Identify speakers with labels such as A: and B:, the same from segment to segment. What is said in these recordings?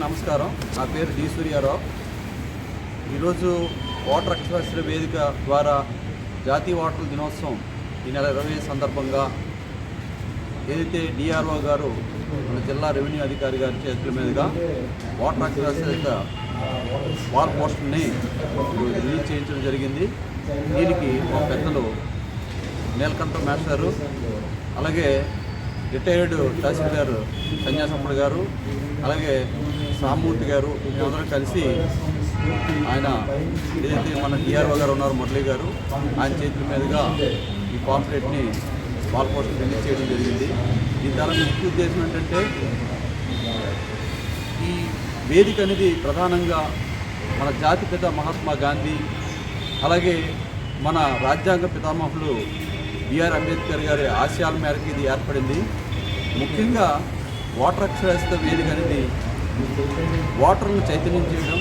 A: నమస్కారం. నా పేరు డి సూర్యారావు. ఈరోజు ఓటర్ అక్షరాస్యత వేదిక ద్వారా జాతీయ ఓటర్ల దినోత్సవం ఈ నెల 20 సందర్భంగా ఏదైతే డిఆర్ఓ గారు మన జిల్లా రెవెన్యూ అధికారి గారి చేతుల మీదుగా ఓటర్ అక్షరాస్యత వాల్ పోస్టర్ని రిలీజ్ చేయించడం జరిగింది. దీనికి మా పెద్దలు నీలకంఠ మాస్టర్, అలాగే రిటైర్డ్ తహసీల్దార్ సన్యాసప్పుడు గారు, అలాగే సామూర్తి గారు అందరం కలిసి ఆయన ఏదైతే మన డిఆర్ఓ గారు ఉన్నారు మురళి గారు, ఆయన చేతుల మీదుగా ఈ పాంప్లెట్ని వాల్ పోస్టర్ రిలీజ్ చేయడం జరిగింది. దీని ద్వారా ముఖ్య ఉద్దేశం ఏంటంటే ఈ వేదిక అనేది ప్రధానంగా మన జాతిపిత మహాత్మా గాంధీ, అలాగే మన రాజ్యాంగ పితామహులు బిఆర్ అంబేద్కర్ గారి ఆశయాల మేరకు ఇది ఏర్పడింది. ముఖ్యంగా ఓటర్ అక్షరాస్యత వేదిక అనేది ఓటర్లను చైతన్యం చేయడం,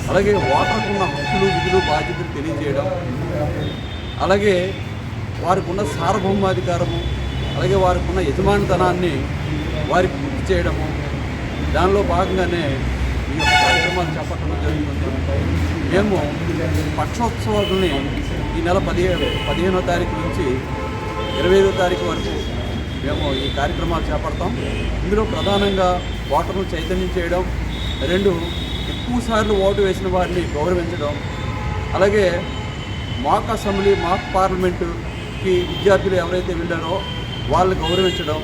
A: అలాగే ఓటర్కు ఉన్న హక్కులు, విధులు, బాధ్యతలు తెలియజేయడం, అలాగే వారికి ఉన్న సార్వభౌమాధికారము, అలాగే వారికి ఉన్న యజమానితనాన్ని వారికి గుర్తు చేయడము, దానిలో భాగంగానే ఈ యొక్క కార్యక్రమాలు చేపట్టడం జరుగుతుంది. మేము పక్షోత్సవాలని ఈ నెల 15వ తారీఖు నుంచి 25వ తారీఖు వరకు మేము ఈ కార్యక్రమాలు చేపడతాం. ఇందులో ప్రధానంగా ఓటర్ను చైతన్యం చేయడం, 2 ఎక్కువ సార్లు ఓటు వేసిన వారిని గౌరవించడం, అలాగే మాక్ అసెంబ్లీ, మాక్ పార్లమెంటుకి విద్యార్థులు ఎవరైతే వెళ్ళారో వాళ్ళని గౌరవించడం,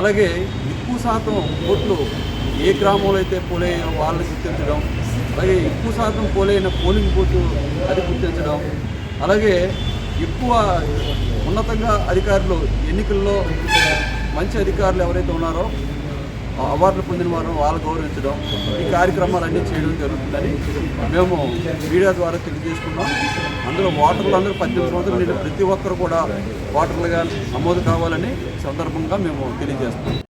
A: అలాగే ఎక్కువ శాతం ఓట్లు ఏ గ్రామంలో అయితే పోలయ్యాయో వాళ్ళని గుర్తించడం, అలాగే ఎక్కువ శాతం పోలైన పోలింగ్ బూత్ అది గుర్తించడం, అలాగే ఎక్కువ ఉన్నతంగా అధికారులు ఎన్నికల్లో మంచి అధికారులు ఎవరైతే ఉన్నారో అవార్డులు పొందిన వారు వాళ్ళు గౌరవించడం, ఈ కార్యక్రమాలన్నీ చేయడం జరుగుతుందని మేము మీడియా ద్వారా తెలియజేసుకున్నాం. అందులో ఓటర్లు అందరూ 18 సంవత్సరాలు నిండిన ప్రతి ఒక్కరు కూడా ఓటర్లుగా నమోదు కావాలని సందర్భంగా మేము తెలియజేస్తున్నాం.